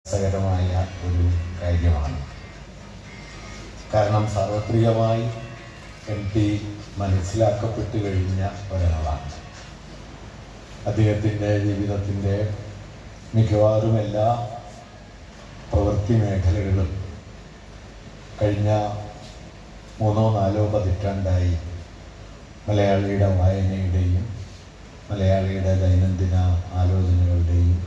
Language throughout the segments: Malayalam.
രസകരമായ ഒരു കാര്യമാണ്. കാരണം സാർവത്രികമായി MP മനസ്സിലാക്കപ്പെട്ടു കഴിഞ്ഞ ഒരാളാണ്. അദ്ദേഹത്തിൻ്റെ ജീവിതത്തിൻ്റെ മിക്കവാറും എല്ലാ പ്രവൃത്തി മേഖലകളും കഴിഞ്ഞ 3-4 പതിറ്റാണ്ടായി മലയാളിയുടെ വായനയുടെയും മലയാളിയുടെ ദൈനംദിന ആലോചനകളുടെയും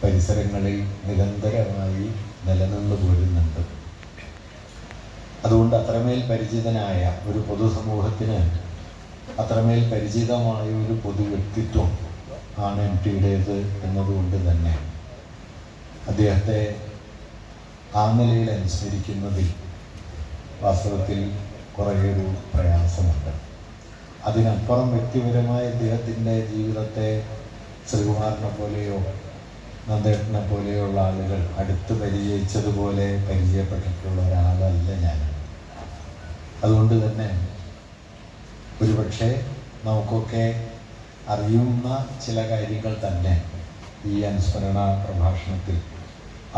പരിസരങ്ങളിൽ നിരന്തരമായി നിലനിന്നു പോരുന്നുണ്ട്. അതുകൊണ്ട് അത്രമേൽ പരിചിതനായ ഒരു പൊതുസമൂഹത്തിന് അത്രമേൽ പരിചിതമായ ഒരു പൊതു വ്യക്തിത്വം ആണ് MTയുടേത് എന്നതുകൊണ്ട് തന്നെ അദ്ദേഹത്തെ ആ നിലയിൽ അനുസ്മരിക്കുന്നതിൽ വാസ്തവത്തിൽ കുറേയൊരു പ്രയാസമുണ്ട്. അതിനപ്പുറം വ്യക്തിപരമായ അദ്ദേഹത്തിൻ്റെ ജീവിതത്തെ ശ്രീകുമാരനെ പോലെയോ നന്ദേട്ടനെ പോലെയുള്ള ആളുകൾ അടുത്ത് പരിചയിച്ചതുപോലെ പരിചയപ്പെട്ടിട്ടുള്ള ഒരാളല്ല ഞാൻ. അതുകൊണ്ട് തന്നെ ഒരുപക്ഷെ നമുക്കൊക്കെ അറിയുന്ന ചില കാര്യങ്ങൾ തന്നെ ഈ അനുസ്മരണ പ്രഭാഷണത്തിൽ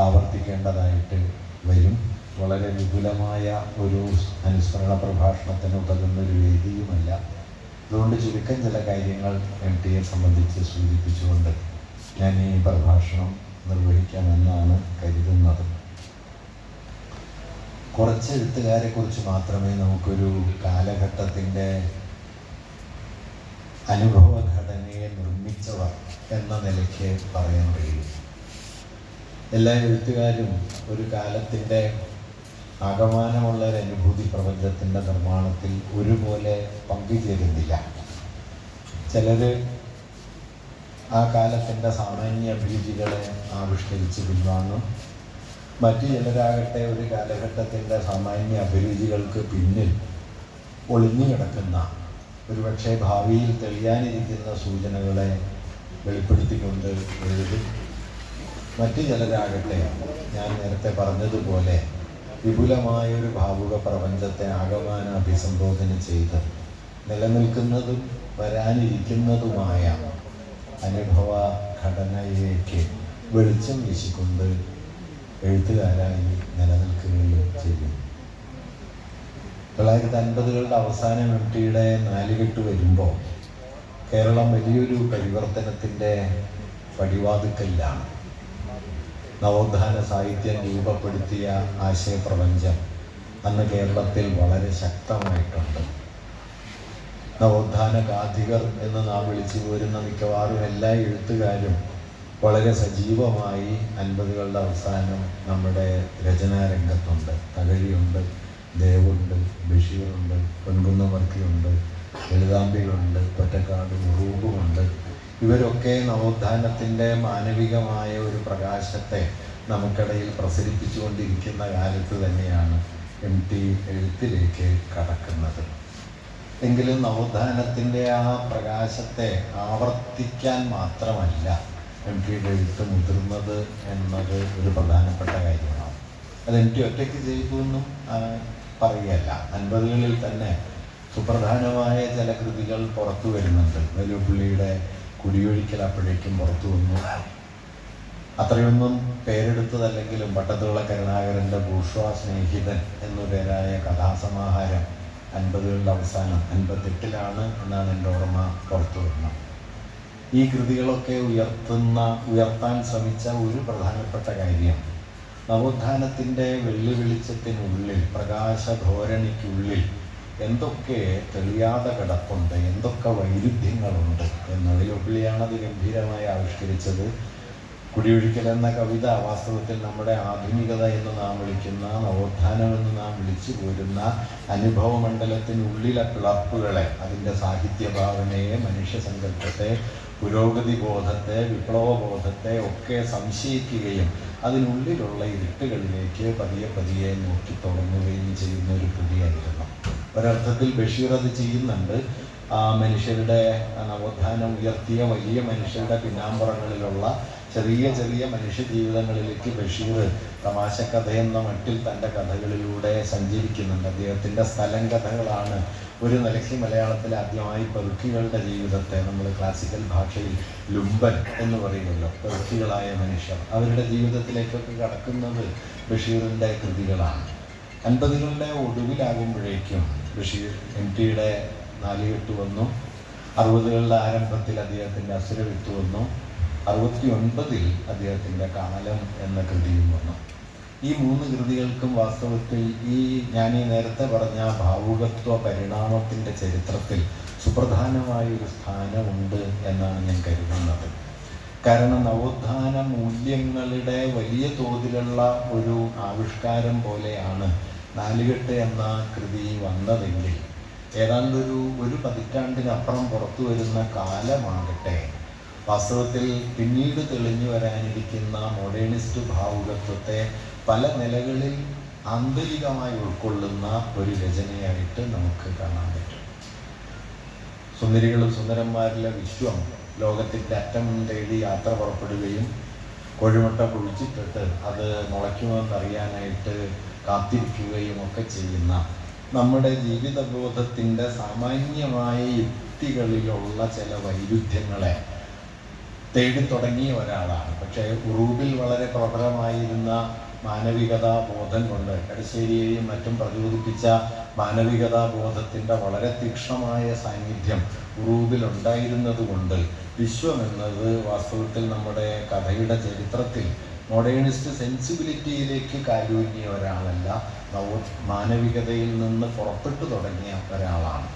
ആവർത്തിക്കേണ്ടതായിട്ട് വരും. വളരെ വിപുലമായ ഒരു അനുസ്മരണ പ്രഭാഷണത്തിന് ഉതകുന്നൊരു വേദിയുമല്ല. അതുകൊണ്ട് ചുരുക്കം ചില കാര്യങ്ങൾ MTയെ സംബന്ധിച്ച് സൂചിപ്പിച്ചുകൊണ്ട് ഞാൻ ഈ പ്രഭാഷണം നിർവഹിക്കാമെന്നാണ് കരുതുന്നത്. കുറച്ച് എഴുത്തുകാരെ കുറിച്ച് മാത്രമേ നമുക്കൊരു കാലഘട്ടത്തിൻ്റെ അനുഭവഘടനയെ നിർമ്മിച്ചവർ എന്ന നിലയ്ക്ക് പറയാൻ കഴിയും. എല്ലാ എഴുത്തുകാരും ഒരു കാലത്തിൻ്റെ ആകമാനമുള്ള ഒരു അനുഭൂതി പ്രപഞ്ചത്തിൻ്റെ നിർമ്മാണത്തിൽ ഒരുപോലെ പങ്കുചേരുന്നില്ല. ചിലർ ആ കാലത്തിൻ്റെ സാമാന്യ അഭിരുചികളെ ആവിഷ്കരിച്ച് പിൻവാങ്ങും. മറ്റു ചിലരാകട്ടെ ഒരു കാലഘട്ടത്തിൻ്റെ സാമാന്യ അഭിരുചികൾക്ക് പിന്നിൽ ഒളിഞ്ഞു കിടക്കുന്ന ഒരുപക്ഷെ ഭാവിയിൽ തെളിയാനിരിക്കുന്ന സൂചനകളെ വെളിപ്പെടുത്തിക്കൊണ്ട് എഴുതും. മറ്റു ചിലരാകട്ടെ ഞാൻ നേരത്തെ പറഞ്ഞതുപോലെ വിപുലമായൊരു ഭാവുക പ്രപഞ്ചത്തെ ആകമാന അഭിസംബോധന ചെയ്ത് നിലനിൽക്കുന്നതും വരാനിരിക്കുന്നതുമായ അനുഭവ ഘടനയിലേക്ക് വെളിച്ചം വീശിക്കൊണ്ട് എഴുത്തുകാരായി നിലനിൽക്കുകയും ചെയ്യും. 1950കളുടെ അവസാനം MTയുടെ നാലുകെട്ട് വരുമ്പോൾ കേരളം വലിയൊരു പരിവർത്തനത്തിൻ്റെ പടിവാതിക്കലാണ്. നവോത്ഥാന സാഹിത്യം രൂപപ്പെടുത്തിയ ആശയപ്രപഞ്ചം അന്ന് കേരളത്തിൽ വളരെ ശക്തമായിട്ടുണ്ട്. നവോത്ഥാന ഗാഥികർ എന്ന് നാം വിളിച്ചു പോരുന്ന മിക്കവാറും എല്ലാ എഴുത്തുകാരും വളരെ സജീവമായി 50കളുടെ അവസാനം നമ്മുടെ രചനാരംഗത്തുണ്ട്. തകഴിയുണ്ട്, ദേവുണ്ട്, ബഷീറുണ്ട്, പൊൻകുന്നമർത്തിയുണ്ട്, ലളിതാംബികളുണ്ട്, പൊറ്റക്കാട് ഉറൂബുമുണ്ട്. ഇവരൊക്കെ നവോത്ഥാനത്തിൻ്റെ മാനവികമായ ഒരു പ്രകാശത്തെ നമുക്കിടയിൽ പ്രസരിപ്പിച്ചുകൊണ്ടിരിക്കുന്ന കാലത്ത് തന്നെയാണ് MT എഴുത്തിലേക്ക് കടക്കുന്നത്. എങ്കിലും നവോത്ഥാനത്തിൻ്റെ ആ പ്രകാശത്തെ ആവർത്തിക്കാൻ മാത്രമല്ല MTയുടെ എഴുത്ത് മുതിർന്നത് എന്നത് ഒരു പ്രധാനപ്പെട്ട കാര്യമാണ്. അത് MT ഒറ്റയ്ക്ക് ചെയ്തു എന്നും പറയുകയല്ല. 50കളിൽ തന്നെ സുപ്രധാനമായ ചില കൃതികൾ പുറത്തു വരുന്നുണ്ട്. വെല്ലുവിളിയുടെ കുടിയൊഴിക്കൽ അപ്പോഴേക്കും പുറത്തു വന്നു. അത്രയൊന്നും പേരെടുത്തതല്ലെങ്കിലും പട്ടത്തുള്ള കരുണാകരൻ്റെ ബൂർഷ്വാ സ്നേഹിതൻ എന്നു പേരായ കഥാസമാഹാരം 50കളുടെ അവസാനം 58ലാണ് എന്നാണ് എൻ്റെ ഓർമ്മ പുറത്തു വരുന്നത്. ഈ കൃതികളൊക്കെ ഉയർത്താൻ ശ്രമിച്ച ഒരു പ്രധാനപ്പെട്ട കാര്യം നവോത്ഥാനത്തിൻ്റെ വെള്ളിവെളിച്ചത്തിനുള്ളിൽ പ്രകാശധോരണിക്കുള്ളിൽ എന്തൊക്കെ തെളിയാതെ കിടപ്പുണ്ട്, എന്തൊക്കെ വൈരുദ്ധ്യങ്ങളുണ്ട് എന്നതിൽ ഒപ്പിളിയാണത് ഗംഭീരമായി ആവിഷ്കരിച്ചത്. കുടിയൊഴിക്കൽ എന്ന കവിത വാസ്തവത്തിൽ നമ്മുടെ ആധുനികത എന്ന് നാം വിളിക്കുന്ന, നവോത്ഥാനം എന്ന് നാം വിളിച്ചു പോരുന്ന അനുഭവമണ്ഡലത്തിനുള്ളിലെ പിളർപ്പുകളെ, അതിൻ്റെ സാഹിത്യഭാവനയെ, മനുഷ്യസങ്കല്പത്തെ, പുരോഗതി ബോധത്തെ, വിപ്ലവബോധത്തെ ഒക്കെ സംശയിക്കുകയും അതിനുള്ളിലുള്ള ഇരുട്ടുകളിലേക്ക് പതിയെ പതിയെ നോക്കി തുടങ്ങുകയും ചെയ്യുന്ന ഒരു കൃതിയായിരുന്നു. ഒരർത്ഥത്തിൽ ബഷീർ അത് ചെയ്യുന്നുണ്ട്. മനുഷ്യരുടെ നവോത്ഥാനം ഉയർത്തിയ വലിയ മനുഷ്യരുടെ പിന്നാമ്പുറങ്ങളിലുള്ള ചെറിയ ചെറിയ മനുഷ്യ ജീവിതങ്ങളിലേക്ക് ബഷീർ തമാശക്കഥയെന്ന മട്ടിൽ തൻ്റെ കഥകളിലൂടെ സഞ്ചരിക്കുന്നുണ്ട്. അദ്ദേഹത്തിൻ്റെ സ്ഥലം കഥകളാണ് ഒരു നിലയ്ക്ക് മലയാളത്തിൽ ആദ്യമായി പെറുക്കികളുടെ ജീവിതത്തെ നമ്മൾ ക്ലാസിക്കൽ ഭാഷയിൽ ലുംബൻ എന്ന് പറയുമല്ലോ, പെറുക്കികളായ മനുഷ്യർ, അവരുടെ ജീവിതത്തിലേക്കൊക്കെ കടക്കുന്നത് ബഷീറിൻ്റെ കൃതികളാണ്. 50കളുടെ ഒടുവിലാകുമ്പോഴേക്കും ബഷീർ MTയുടെ നാലുകെട്ട് വന്നു. 60കളുടെ ആരംഭത്തിൽ അദ്ദേഹത്തിൻ്റെ അസുരവിത്ത് വന്നു. 69ൽ അദ്ദേഹത്തിൻ്റെ കാലം എന്ന കൃതിയും വന്നു. ഈ 3 കൃതികൾക്കും വാസ്തവത്തിൽ ഞാൻ നേരത്തെ പറഞ്ഞ ഭാവുകത്വ പരിണാമത്തിൻ്റെ ചരിത്രത്തിൽ സുപ്രധാനമായൊരു സ്ഥാനമുണ്ട് എന്നാണ് ഞാൻ കരുതുന്നത്. കാരണം നവോത്ഥാന മൂല്യങ്ങളുടെ വലിയ തോതിലുള്ള ഒരു ആവിഷ്കാരം പോലെയാണ് നാലുകെട്ട് എന്ന കൃതി വന്നതെങ്കിൽ ഒരു പതിറ്റാണ്ടിനപ്പുറം പുറത്തു വരുന്ന കാലമാകട്ടെ വാസ്തവത്തിൽ പിന്നീട് തെളിഞ്ഞു വരാനിരിക്കുന്ന മോഡേണിസ്റ്റ് ഭാവുകത്വത്തെ പല നിലകളിൽ ആന്തരികമായി ഉൾക്കൊള്ളുന്ന ഒരു രചനയായിട്ട് നമുക്ക് കാണാൻ പറ്റും. സുന്ദരികളും സുന്ദരന്മാരിലെ വിശ്വം ലോകത്തിൻ്റെ അറ്റം തേടി യാത്ര പുറപ്പെടുകയും കോഴിമുട്ട കുഴിച്ചിട്ടിട്ട് അത് മുളയ്ക്കുമെന്നറിയാനായിട്ട് കാത്തിരിക്കുകയും ഒക്കെ ചെയ്യുന്ന നമ്മുടെ ജീവിതബോധത്തിൻ്റെ സാമാന്യമായ യുക്തികളിലുള്ള ചില വൈരുദ്ധ്യങ്ങളെ തേടി തുടങ്ങിയ ഒരാളാണ്. പക്ഷേ ഉറൂബിൽ വളരെ പ്രബലമായിരുന്ന മാനവികതാ ബോധം കൊണ്ട് എടശ്ശേരിയെയും മറ്റും പ്രചോദിപ്പിച്ച മാനവികതാ ബോധത്തിൻ്റെ വളരെ തീക്ഷ്ണമായ സാന്നിധ്യം ഉറൂബിൽ ഉണ്ടായിരുന്നത് കൊണ്ട് വിശ്വമെന്നത് വാസ്തവത്തിൽ നമ്മുടെ കഥയുടെ ചരിത്രത്തിൽ മോഡേണിസ്റ്റ് സെൻസിബിലിറ്റിയിലേക്ക് കാലൂന്നിയ ഒരാളല്ല, മാനവികതയിൽ നിന്ന് പുറപ്പെട്ടു തുടങ്ങിയ ഒരാളാണ്.